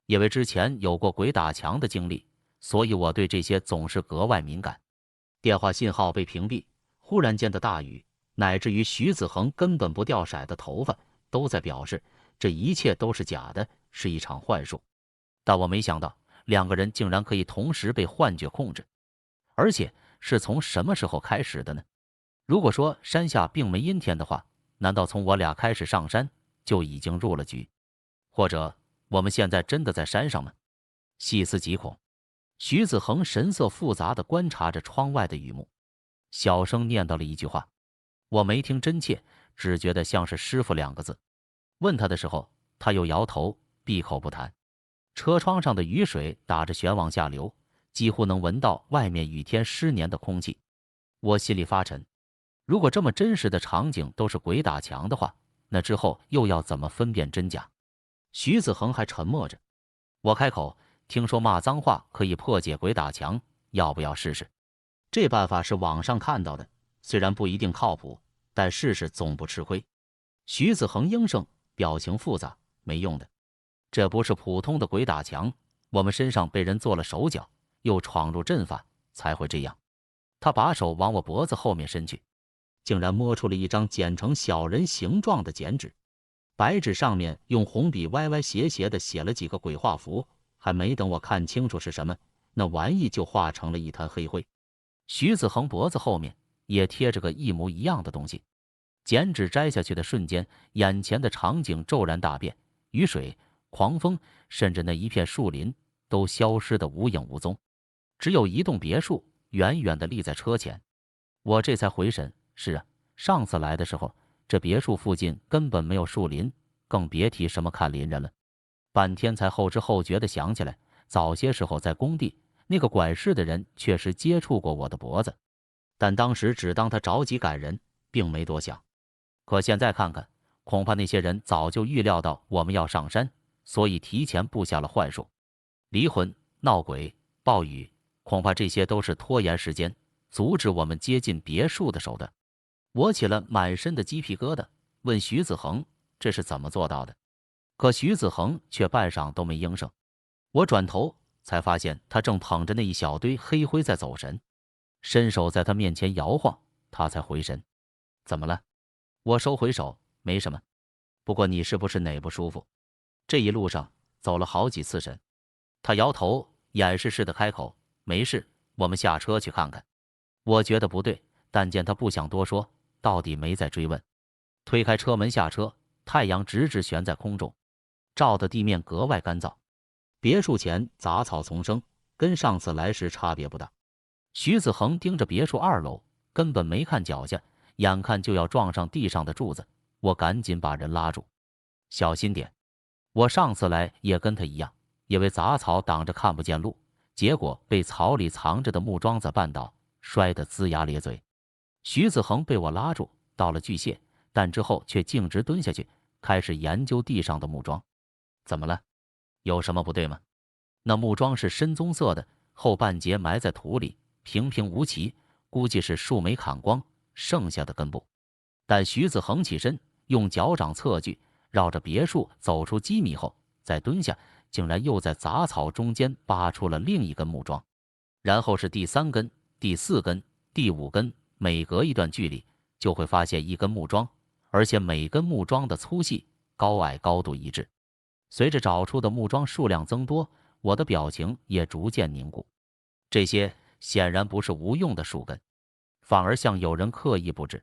因为之前有过鬼打墙的经历，所以我对这些总是格外敏感。电话信号被屏蔽，忽然间的大雨，乃至于徐子恒根本不掉色的头发，都在表示这一切都是假的，是一场幻术。但我没想到，两个人竟然可以同时被幻觉控制，而且是从什么时候开始的呢？如果说山下并没阴天的话，难道从我俩开始上山就已经入了局？或者我们现在真的在山上吗？细思极恐。徐子恒神色复杂地观察着窗外的雨幕，小声念叨了一句话，我没听真切，只觉得像是师傅两个字。问他的时候，他又摇头，闭口不谈。车窗上的雨水打着旋往下流，几乎能闻到外面雨天湿黏的空气。我心里发沉，如果这么真实的场景都是鬼打墙的话，那之后又要怎么分辨真假？徐子恒还沉默着，我开口，听说骂脏话可以破解鬼打墙，要不要试试？这办法是网上看到的，虽然不一定靠谱，但试试总不吃亏。徐子恒应声，表情复杂，没用的。这不是普通的鬼打墙，我们身上被人做了手脚，又闯入阵法，才会这样。他把手往我脖子后面伸去，竟然摸出了一张剪成小人形状的剪纸。白纸上面用红笔歪歪斜斜地写了几个鬼画符，还没等我看清楚是什么，那玩意就化成了一滩黑灰。徐子恒脖子后面也贴着个一模一样的东西。剪纸摘下去的瞬间，眼前的场景骤然大变，雨水、狂风，甚至那一片树林都消失得无影无踪，只有一栋别墅远远地立在车前。我这才回神，是啊，上次来的时候，这别墅附近根本没有树林，更别提什么看林人了。半天才后知后觉地想起来，早些时候在工地，那个管事的人确实接触过我的脖子，但当时只当他着急赶人，并没多想。可现在看看，恐怕那些人早就预料到我们要上山，所以提前布下了幻术。离魂、闹鬼、暴雨，恐怕这些都是拖延时间，阻止我们接近别墅的手段。我起了满身的鸡皮疙瘩，问徐子恒这是怎么做到的。可徐子恒却半晌都没应声。我转头才发现他正捧着那一小堆黑灰在走神，伸手在他面前摇晃，他才回神。怎么了？我收回手，没什么。不过你是不是哪不舒服？这一路上走了好几次神。他摇头，掩饰似的开口，没事，我们下车去看看。我觉得不对，但见他不想多说，到底没再追问。推开车门下车，太阳直直悬在空中，照得地面格外干燥。别墅前杂草丛生，跟上次来时差别不大。徐子恒盯着别墅2楼，根本没看脚下，眼看就要撞上地上的柱子，我赶紧把人拉住，小心点。我上次来也跟他一样，因为杂草挡着看不见路，结果被草里藏着的木桩子绊倒，摔得龇牙咧嘴。徐子恒被我拉住，到了巨蟹，但之后却径直蹲下去，开始研究地上的木桩。怎么了？有什么不对吗？那木桩是深棕色的，后半截埋在土里，平平无奇，估计是树没砍光剩下的根部。但徐子恒起身，用脚掌侧锯，绕着别墅走出几米后，再蹲下，竟然又在杂草中间扒出了另一根木桩，然后是第3根、第4根、第5根，每隔一段距离就会发现一根木桩，而且每根木桩的粗细、高矮高度一致。随着找出的木桩数量增多，我的表情也逐渐凝固。这些显然不是无用的树根，反而像有人刻意布置。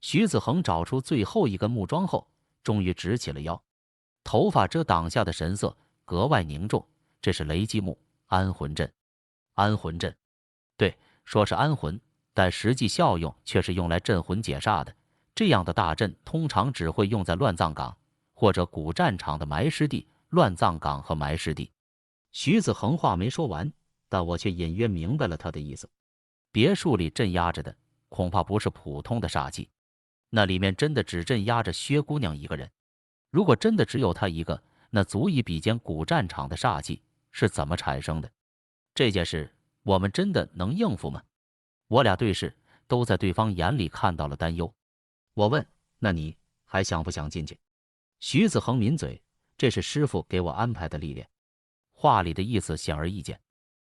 徐子恒找出最后一根木桩后，终于直起了腰，头发遮挡下的神色格外凝重。这是雷击木安魂阵。安魂阵，对，说是安魂，但实际效用却是用来镇魂解煞的。这样的大阵通常只会用在乱葬岗或者古战场的埋尸地、乱葬岗和埋尸地。徐子恒话没说完，但我却隐约明白了他的意思。别墅里镇压着的恐怕不是普通的煞气，那里面真的只镇压着薛姑娘一个人。如果真的只有她一个，那足以比肩古战场的煞气是怎么产生的？这件事我们真的能应付吗？我俩对视，都在对方眼里看到了担忧。我问：那你还想不想进去？徐子恒抿嘴，这是师傅给我安排的历练。话里的意思显而易见。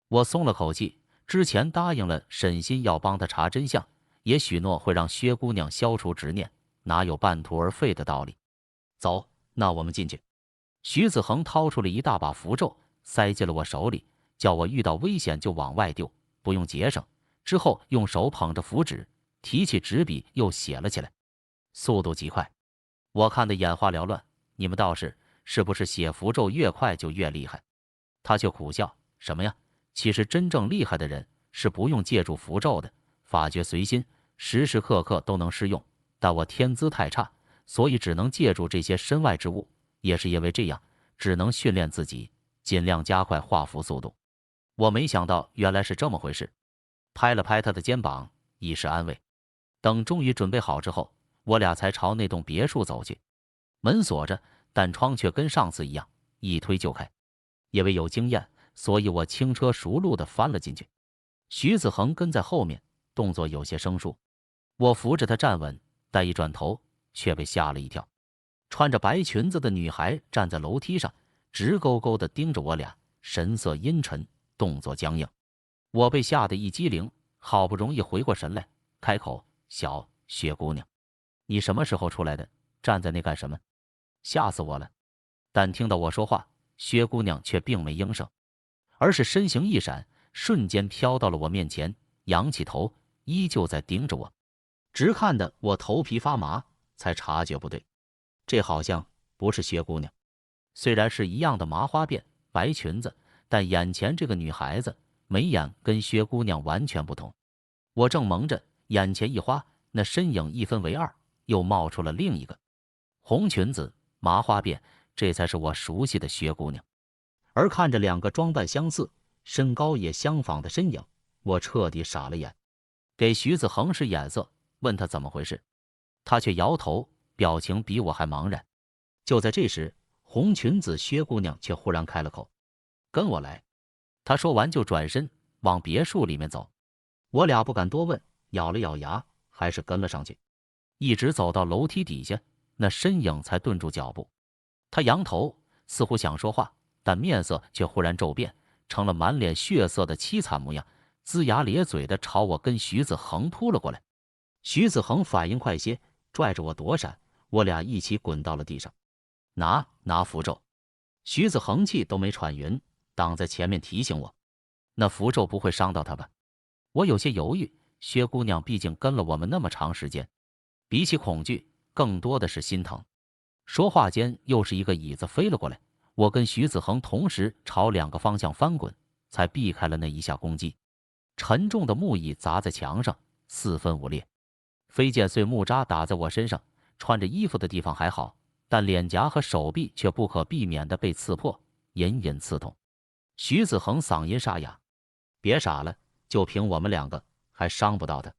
我松了口气，之前答应了沈心要帮他查真相，也许诺会让薛姑娘消除执念，哪有半途而废的道理？走，那我们进去。徐子恒掏出了一大把符咒，塞进了我手里，叫我遇到危险就往外丢，不用节省。之后用手捧着符纸，提起纸笔又写了起来，速度极快，我看得眼花缭乱。你们道士是不是写符咒越快就越厉害？他却苦笑，什么呀？其实真正厉害的人是不用借助符咒的，法诀随心，时时刻刻都能适用。但我天资太差，所以只能借助这些身外之物。也是因为这样，只能训练自己，尽量加快画符速度。我没想到原来是这么回事，拍了拍他的肩膀，以示安慰。等终于准备好之后，我俩才朝那栋别墅走去。门锁着，但窗却跟上次一样，一推就开。因为有经验，所以我轻车熟路地翻了进去。徐子恒跟在后面，动作有些生疏。我扶着他站稳，但一转头却被吓了一跳。穿着白裙子的女孩站在楼梯上，直勾勾地盯着我俩，神色阴沉，动作僵硬。我被吓得一激灵，好不容易回过神来，开口：“薛姑娘，你什么时候出来的？站在那干什么？吓死我了！”但听到我说话，薛姑娘却并没应声，而是身形一闪，瞬间飘到了我面前，仰起头，依旧在盯着我，直看得我头皮发麻，才察觉不对。这好像不是薛姑娘，虽然是一样的麻花辫、白裙子，但眼前这个女孩子眉眼跟薛姑娘完全不同。我正蒙着，眼前一花，那身影一分为二，又冒出了另一个。红裙子、麻花辫，这才是我熟悉的薛姑娘。而看着两个装扮相似、身高也相仿的身影，我彻底傻了眼，给徐子恒使眼色，问他怎么回事，他却摇头，表情比我还茫然。就在这时，红裙子薛姑娘却忽然开了口：“跟我来。”她说完就转身往别墅里面走。我俩不敢多问，咬了咬牙，还是跟了上去。一直走到楼梯底下，那身影才顿住脚步。他扬头，似乎想说话，但面色却忽然骤变，成了满脸血色的凄惨模样，龇牙咧嘴的朝我跟徐子恒扑了过来。徐子恒反应快些，拽着我躲闪，我俩一起滚到了地上。拿符咒！徐子恒气都没喘匀，挡在前面提醒我：“那符咒不会伤到他吧？”我有些犹豫，薛姑娘毕竟跟了我们那么长时间，比起恐惧，更多的是心疼。说话间，又是一个椅子飞了过来，我跟徐子恒同时朝两个方向翻滚，才避开了那一下攻击。沉重的木椅砸在墙上，四分五裂，飞溅碎木渣打在我身上，穿着衣服的地方还好，但脸颊和手臂却不可避免地被刺破，隐隐刺痛。徐子恒嗓音沙哑：“别傻了，就凭我们两个，还伤不到他。”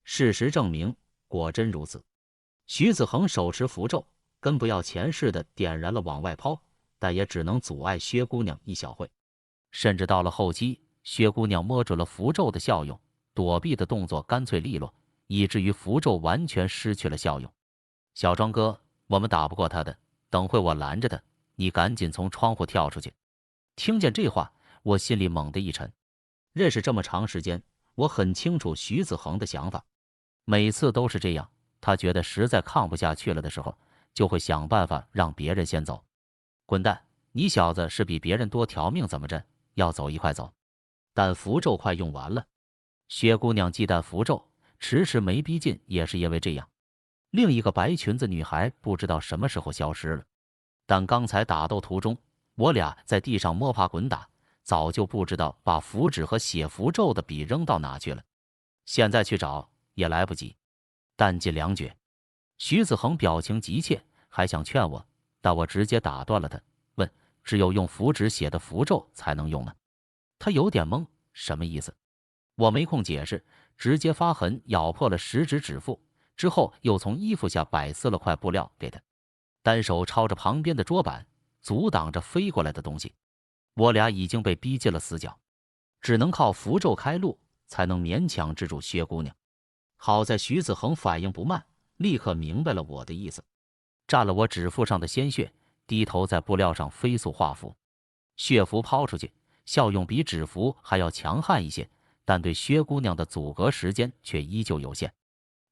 事实证明，果真如此。徐子恒手持符咒，跟不要钱似的点燃了往外抛，但也只能阻碍薛姑娘一小会。甚至到了后期，薛姑娘摸准了符咒的效用，躲避的动作干脆利落，以至于符咒完全失去了效用。小庄哥，我们打不过他的，等会我拦着他，你赶紧从窗户跳出去。听见这话，我心里猛地一沉。认识这么长时间，我很清楚徐子恒的想法，每次都是这样，他觉得实在抗不下去了的时候，就会想办法让别人先走。滚蛋，你小子是比别人多条命怎么着？要走一块走。但符咒快用完了，薛姑娘忌惮符咒，迟迟没逼近，也是因为这样。另一个白裙子女孩不知道什么时候消失了，但刚才打斗途中，我俩在地上摸爬滚打，早就不知道把符纸和写符咒的笔扔到哪去了。现在去找也来不及，弹尽粮绝。徐子恒表情急切，还想劝我，但我直接打断了他，问：“只有用符纸写的符咒才能用吗？”他有点懵，什么意思？我没空解释，直接发狠咬破了食指指腹，之后又从衣服下摆撕了块布料给他，单手抄着旁边的桌板，阻挡着飞过来的东西。我俩已经被逼进了死角，只能靠符咒开路，才能勉强制住薛姑娘。好在徐子恒反应不慢，立刻明白了我的意思，蘸了我指腹上的鲜血，低头在布料上飞速画符。血符抛出去，效用比纸符还要强悍一些，但对薛姑娘的阻隔时间却依旧有限。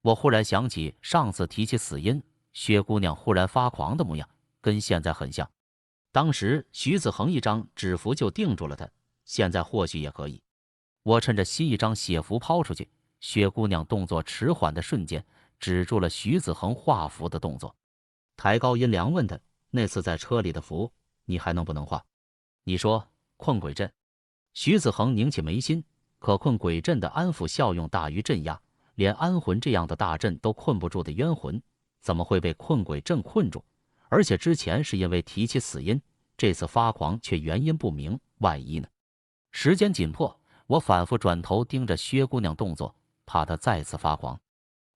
我忽然想起上次提起死因，薛姑娘忽然发狂的模样，跟现在很像。当时徐子恒一张纸符就定住了她，现在或许也可以。我趁着新一张血符抛出去，薛姑娘动作迟缓的瞬间，止住了徐子恒画符的动作，抬高音量问他：“那次在车里的符，你还能不能画？”你说困鬼阵。徐子恒拧起眉心，可困鬼阵的安抚效用大于镇压，连安魂这样的大阵都困不住的冤魂，怎么会被困鬼阵困住？而且之前是因为提起死因，这次发狂却原因不明，万一呢？时间紧迫，我反复转头盯着薛姑娘动作，怕她再次发狂。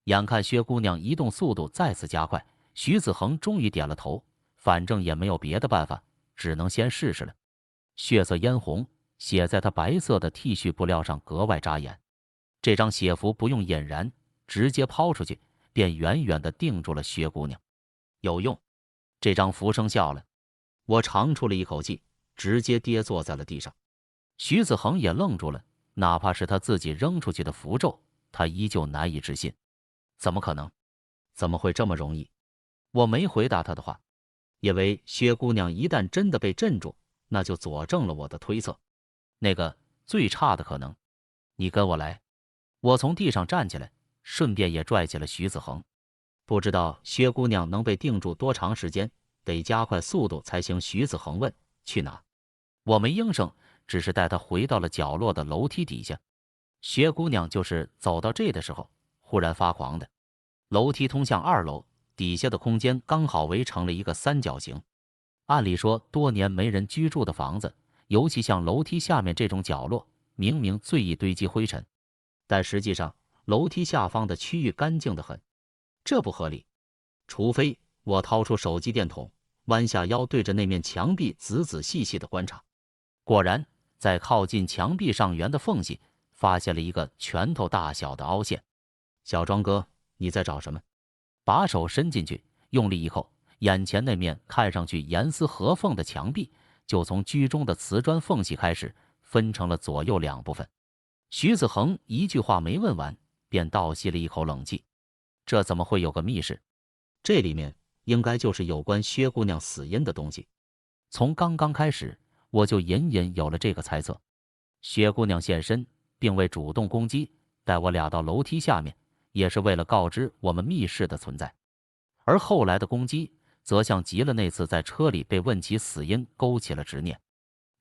眼看薛姑娘移动速度再次加快，徐子恒终于点了头，反正也没有别的办法，只能先试试了。血色嫣红写在他白色的 T 恤布料上格外扎眼。这张血符不用引燃，直接抛出去，便远远地定住了薛姑娘。有用，这张符生效了。我长出了一口气，直接跌坐在了地上。徐子恒也愣住了，哪怕是他自己扔出去的符咒，他依旧难以置信。怎么可能？怎么会这么容易？我没回答他的话，因为薛姑娘一旦真的被镇住，那就佐证了我的推测。那个最差的可能，你跟我来。我从地上站起来，顺便也拽起了徐子恒。不知道薛姑娘能被定住多长时间，得加快速度才行。徐子恒问：“去哪？”我没应声，只是带她回到了角落的楼梯底下。薛姑娘就是走到这的时候，忽然发狂的。楼梯通向2楼，底下的空间刚好围成了一个三角形。按理说，多年没人居住的房子，尤其像楼梯下面这种角落，明明最易堆积灰尘，但实际上楼梯下方的区域干净得很，这不合理。除非我掏出手机电筒，弯下腰对着那面墙壁仔仔细细的观察，果然在靠近墙壁上缘的缝隙，发现了一个拳头大小的凹陷。小庄哥，你在找什么？把手伸进去，用力一扣，眼前那面看上去严丝合缝的墙壁，就从居中的瓷砖缝隙开始分成了左右2部分。徐子恒一句话没问完，便倒吸了一口冷气。这怎么会有个密室？这里面应该就是有关薛姑娘死因的东西。从刚刚开始，我就隐隐有了这个猜测。薛姑娘现身，并未主动攻击，带我俩到楼梯下面，也是为了告知我们密室的存在。而后来的攻击，则像极了那次在车里被问起死因勾起了执念。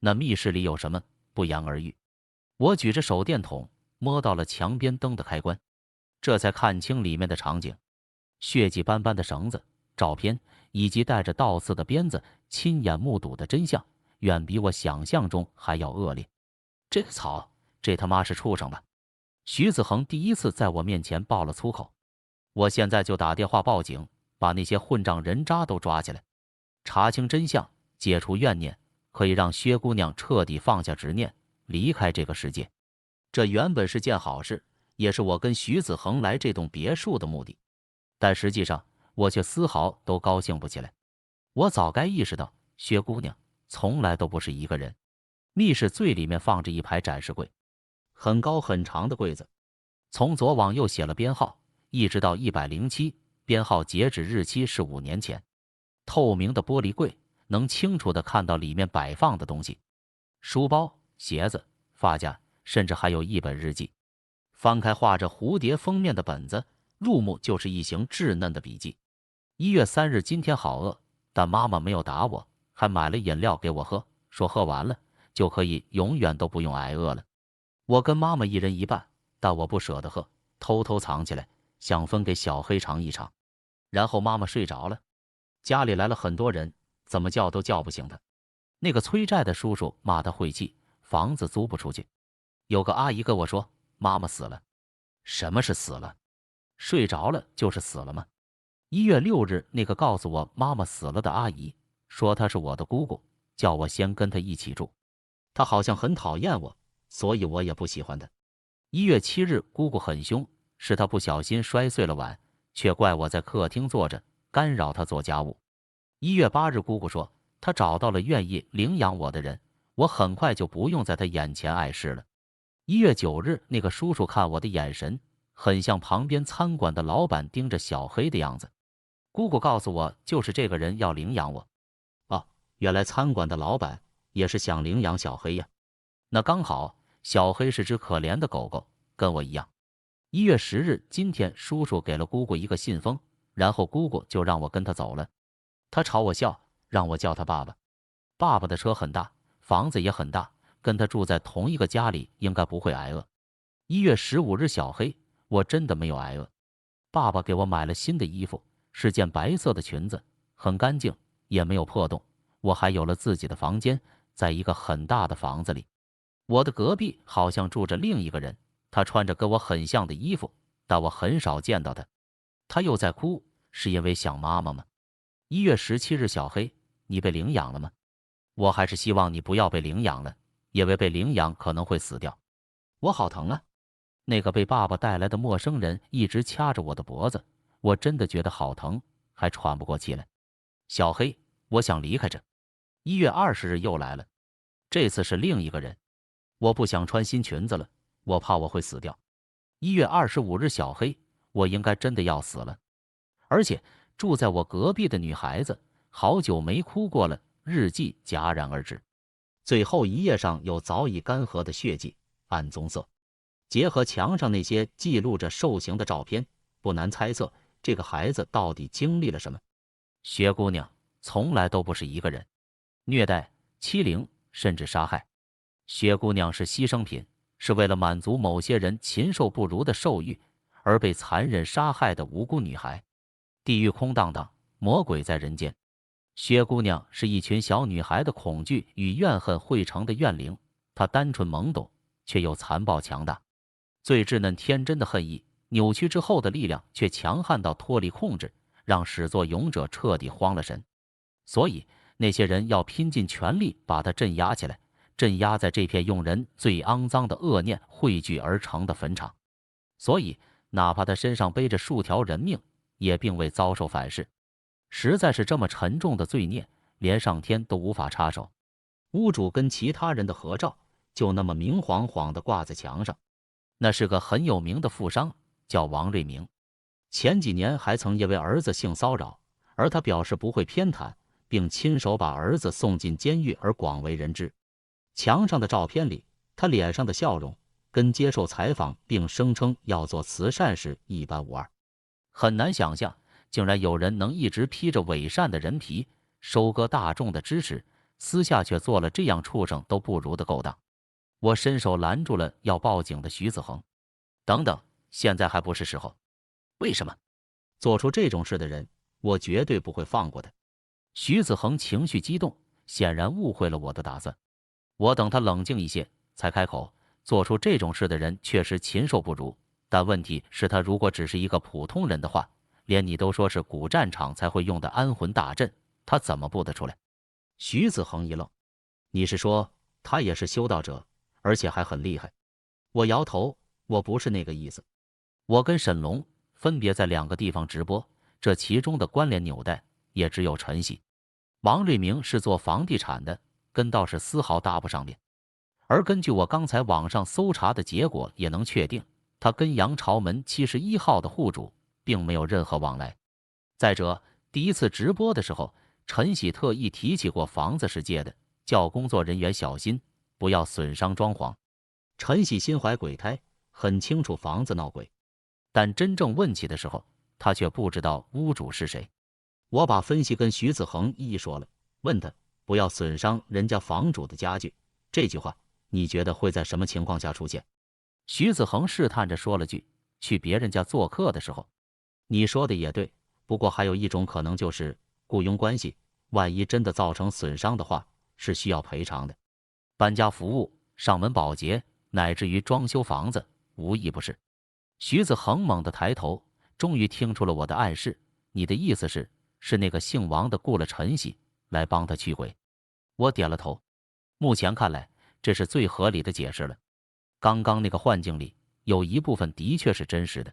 那密室里有什么，不言而喻。我举着手电筒，摸到了墙边灯的开关，这才看清里面的场景。血迹斑斑的绳子、照片以及带着倒刺的鞭子，亲眼目睹的真相，远比我想象中还要恶劣。这个草，这他妈是畜生吧？徐子恒第一次在我面前爆了粗口。我现在就打电话报警，把那些混账人渣都抓起来，查清真相，解除怨念，可以让薛姑娘彻底放下执念，离开这个世界。这原本是件好事，也是我跟徐子恒来这栋别墅的目的。但实际上，我却丝毫都高兴不起来。我早该意识到，薛姑娘从来都不是一个人。密室最里面放着一排展示柜，很高很长的柜子，从左往右写了编号，一直到107，编号截止日期是5年前。透明的玻璃柜能清楚地看到里面摆放的东西：书包、鞋子、发夹，甚至还有一本日记。翻开画着蝴蝶封面的本子，入目就是一行稚嫩的笔记。1月3日，今天好饿，但妈妈没有打我，还买了饮料给我喝，说喝完了就可以永远都不用挨饿了。我跟妈妈一人一半，但我不舍得喝，偷偷藏起来，想分给小黑尝一尝。然后妈妈睡着了，家里来了很多人，怎么叫都叫不醒她。那个催债的叔叔骂她晦气，房子租不出去。有个阿姨跟我说，妈妈死了。什么是死了？睡着了就是死了吗？1月6日，那个告诉我妈妈死了的阿姨说她是我的姑姑，叫我先跟她一起住。她好像很讨厌我，所以我也不喜欢她。1月7日，姑姑很凶，是她不小心摔碎了碗，却怪我在客厅坐着干扰她做家务。1月8日，姑姑说她找到了愿意领养我的人，我很快就不用在他眼前碍事了。1月9日，那个叔叔看我的眼神，很像旁边餐馆的老板盯着小黑的样子。姑姑告诉我，就是这个人要领养我。哦，原来餐馆的老板也是想领养小黑呀。那刚好，小黑是只可怜的狗狗，跟我一样。1月10日，今天叔叔给了姑姑一个信封，然后姑姑就让我跟他走了。他朝我笑，让我叫他爸爸。爸爸的车很大，房子也很大，跟他住在同一个家里，应该不会挨饿。1月15日，小黑，我真的没有挨饿。爸爸给我买了新的衣服，是件白色的裙子，很干净，也没有破洞。我还有了自己的房间，在一个很大的房子里。我的隔壁好像住着另一个人，他穿着跟我很像的衣服，但我很少见到他。他又在哭，是因为想妈妈吗？1月17日，小黑，你被领养了吗？我还是希望你不要被领养了，因为被领养可能会死掉。我好疼啊！那个被爸爸带来的陌生人一直掐着我的脖子，我真的觉得好疼，还喘不过气来。小黑，我想离开这。1月20日又来了，这次是另一个人。我不想穿新裙子了，我怕我会死掉。1月25日，小黑，我应该真的要死了。而且住在我隔壁的女孩子，好久没哭过了。日记戛然而止，最后一页上有早已干涸的血迹，暗棕色，结合墙上那些记录着受刑的照片，不难猜测这个孩子到底经历了什么。薛姑娘从来都不是一个人，虐待、欺凌，甚至杀害。薛姑娘是牺牲品，是为了满足某些人禽兽不如的兽欲而被残忍杀害的无辜女孩。地狱空荡荡，魔鬼在人间。薛姑娘是一群小女孩的恐惧与怨恨汇成的怨灵，她单纯懵懂，却又残暴强大。最稚嫩天真的恨意，扭曲之后的力量却强悍到脱离控制，让始作俑者彻底慌了神。所以那些人要拼尽全力把她镇压起来，镇压在这片用人最肮脏的恶念汇聚而成的坟场。所以哪怕她身上背着数条人命，也并未遭受反噬。实在是这么沉重的罪孽，连上天都无法插手。屋主跟其他人的合照就那么明晃晃地挂在墙上。那是个很有名的富商，叫王瑞明。前几年还曾因为儿子性骚扰，而他表示不会偏袒，并亲手把儿子送进监狱而广为人知。墙上的照片里，他脸上的笑容跟接受采访并声称要做慈善时一般无二。很难想象，竟然有人能一直披着伪善的人皮，收割大众的支持，私下却做了这样畜生都不如的勾当。我伸手拦住了要报警的徐子恒。等等，现在还不是时候。为什么？做出这种事的人，我绝对不会放过他。徐子恒情绪激动，显然误会了我的打算。我等他冷静一些，才开口。做出这种事的人确实禽兽不如，但问题是，他如果只是一个普通人的话，连你都说是古战场才会用的安魂大阵，他怎么布得出来？徐子恒一愣，你是说他也是修道者，而且还很厉害？我摇头，我不是那个意思。我跟沈龙分别在2个地方直播，这其中的关联纽带也只有陈喜。王瑞明是做房地产的，跟道士丝毫搭不上边。而根据我刚才网上搜查的结果，也能确定他跟杨朝门71号的户主并没有任何往来。再者，第一次直播的时候，陈喜特意提起过房子是借的，叫工作人员小心，不要损伤装潢。陈喜心怀鬼胎，很清楚房子闹鬼，但真正问起的时候，他却不知道屋主是谁。我把分析跟徐子恒一一说了，问他不要损伤人家房主的家具，这句话你觉得会在什么情况下出现？徐子恒试探着说了句，去别人家做客的时候。你说的也对，不过还有一种可能就是雇佣关系，万一真的造成损伤的话，是需要赔偿的。搬家服务、上门保洁，乃至于装修房子，无一不是。徐子恒猛地抬头，终于听出了我的暗示。你的意思是那个姓王的雇了陈喜来帮他驱鬼？我点了头。目前看来，这是最合理的解释了。刚刚那个幻境里，有一部分的确是真实的，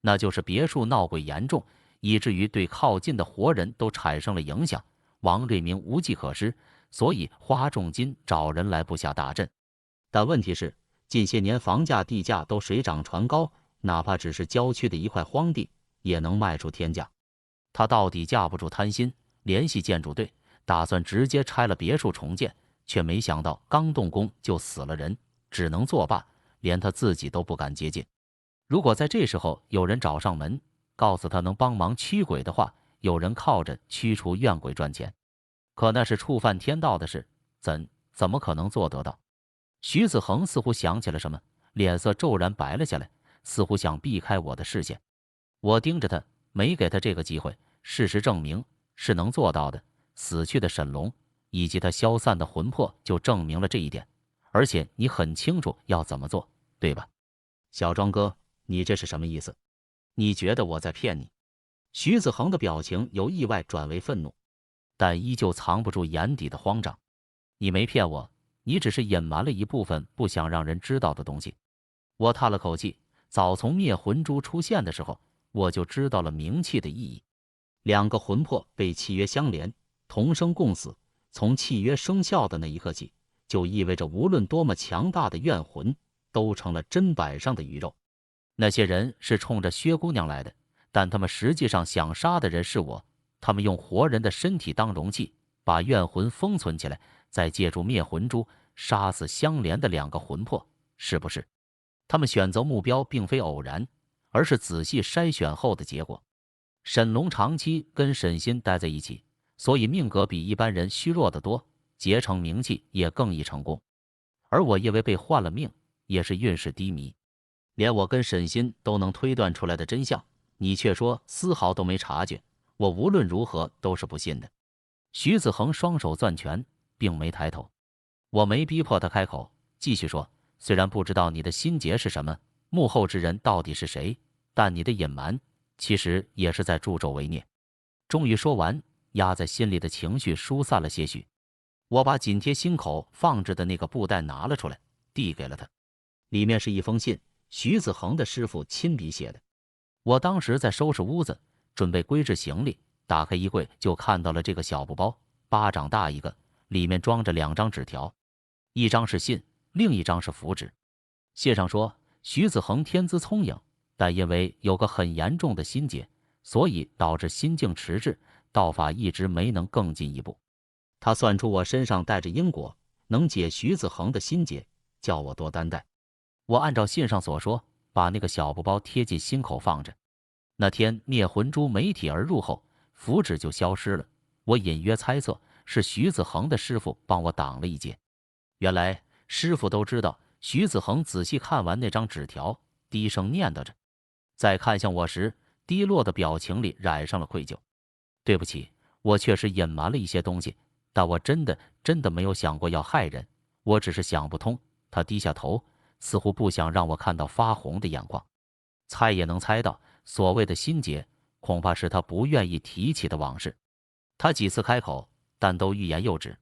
那就是别墅闹鬼严重，以至于对靠近的活人都产生了影响。王瑞明无计可施，所以花重金找人来布下大阵。但问题是，近些年房价、地价都水涨船高，哪怕只是郊区的一块荒地，也能卖出天价。他到底架不住贪心，联系建筑队，打算直接拆了别墅重建，却没想到刚动工就死了人，只能作罢，连他自己都不敢接近。如果在这时候有人找上门，告诉他能帮忙驱鬼的话，有人靠着驱除怨鬼赚钱，可那是触犯天道的事，怎么可能做得到？徐子恒似乎想起了什么，脸色骤然白了下来，似乎想避开我的视线。我盯着他，没给他这个机会。事实证明是能做到的。死去的沈龙以及他消散的魂魄就证明了这一点。而且你很清楚要怎么做，对吧？小庄哥，你这是什么意思？你觉得我在骗你？徐子恒的表情由意外转为愤怒，但依旧藏不住眼底的慌张。你没骗我，你只是隐瞒了一部分不想让人知道的东西。我叹了口气，早从灭魂珠出现的时候，我就知道了冥器的意义。两个魂魄被契约相连，同生共死，从契约生效的那一刻起，就意味着无论多么强大的怨魂，都成了砧板上的鱼肉。那些人是冲着薛姑娘来的，但他们实际上想杀的人是我。他们用活人的身体当容器，把怨魂封存起来，再借助灭魂珠杀死相连的两个魂魄，是不是？他们选择目标并非偶然，而是仔细筛选后的结果。沈龙长期跟沈心待在一起，所以命格比一般人虚弱得多，结成冥器也更易成功。而我因为被换了命，也是运势低迷，连我跟沈心都能推断出来的真相，你却说丝毫都没察觉，我无论如何都是不信的。徐子恒双手攥拳，并没抬头。我没逼迫他开口，继续说，虽然不知道你的心结是什么，幕后之人到底是谁，但你的隐瞒其实也是在助纣为虐。终于说完，压在心里的情绪疏散了些许。我把紧贴心口放置的那个布袋拿了出来，递给了他，里面是一封信，徐子恒的师傅亲笔写的。我当时在收拾屋子，准备归置行李，打开衣柜就看到了这个小布包，巴掌大一个，里面装着2张纸条，一张是信，另一张是符纸。信上说，徐子恒天资聪颖，但因为有个很严重的心结，所以导致心境迟滞，道法一直没能更进一步。他算出我身上带着因果，能解徐子恒的心结，叫我多担待。我按照信上所说，把那个小布包贴进心口放着。那天灭魂珠没体而入后，符纸就消失了。我隐约猜测是徐子恒的师傅帮我挡了一劫。原来师傅都知道。徐子恒仔细看完那张纸条，低声念叨着，在看向我时，低落的表情里染上了愧疚。对不起，我确实隐瞒了一些东西，但我真的没有想过要害人，我只是想不通。他低下头，似乎不想让我看到发红的眼眶。猜也能猜到，所谓的心结，恐怕是他不愿意提起的往事。他几次开口，但都欲言又止。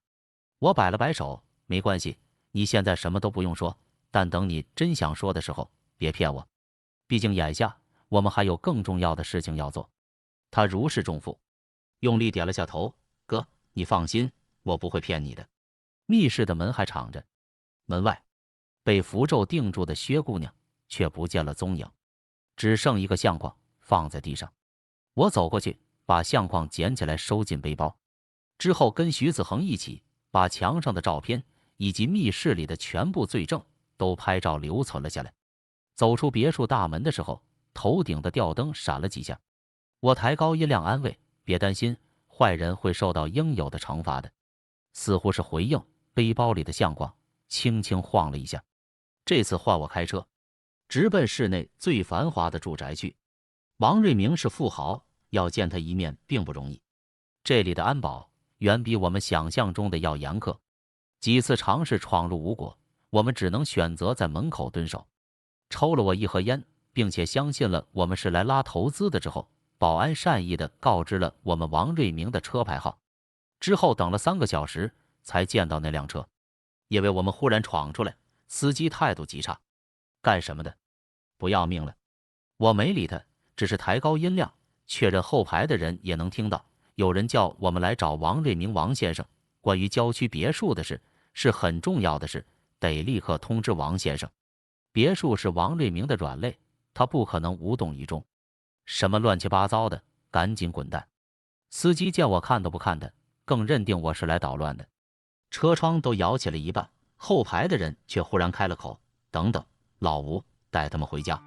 我摆了摆手，没关系，你现在什么都不用说。但等你真想说的时候，别骗我。毕竟眼下我们还有更重要的事情要做。他如释重负，用力点了下头。哥，你放心，我不会骗你的。密室的门还敞着，门外被符咒定住的薛姑娘却不见了踪影，只剩一个相框放在地上。我走过去，把相框捡起来收进背包，之后跟徐子恒一起把墙上的照片以及密室里的全部罪证都拍照留存了下来。走出别墅大门的时候，头顶的吊灯闪了几下，我抬高音量安慰，别担心，坏人会受到应有的惩罚的。似乎是回应，背包里的相框轻轻晃了一下。这次换我开车，直奔市内最繁华的住宅去。王瑞明是富豪，要见他一面并不容易。这里的安保远比我们想象中的要严苛，几次尝试闯入无果，我们只能选择在门口蹲守。抽了我一盒烟，并且相信了我们是来拉投资的之后，保安善意地告知了我们王瑞明的车牌号。之后等了3个小时才见到那辆车，因为我们忽然闯出来，司机态度极差。干什么的？不要命了？我没理他，只是抬高音量，确认后排的人也能听到。有人叫我们来找王瑞明王先生，关于郊区别墅的事是很重要的事，得立刻通知王先生。别墅是王瑞明的软肋，他不可能无动于衷。什么乱七八糟的，赶紧滚蛋！司机见我看都不看他，更认定我是来捣乱的。车窗都摇起了一半，后排的人却忽然开了口：“等等，老吴，带他们回家。”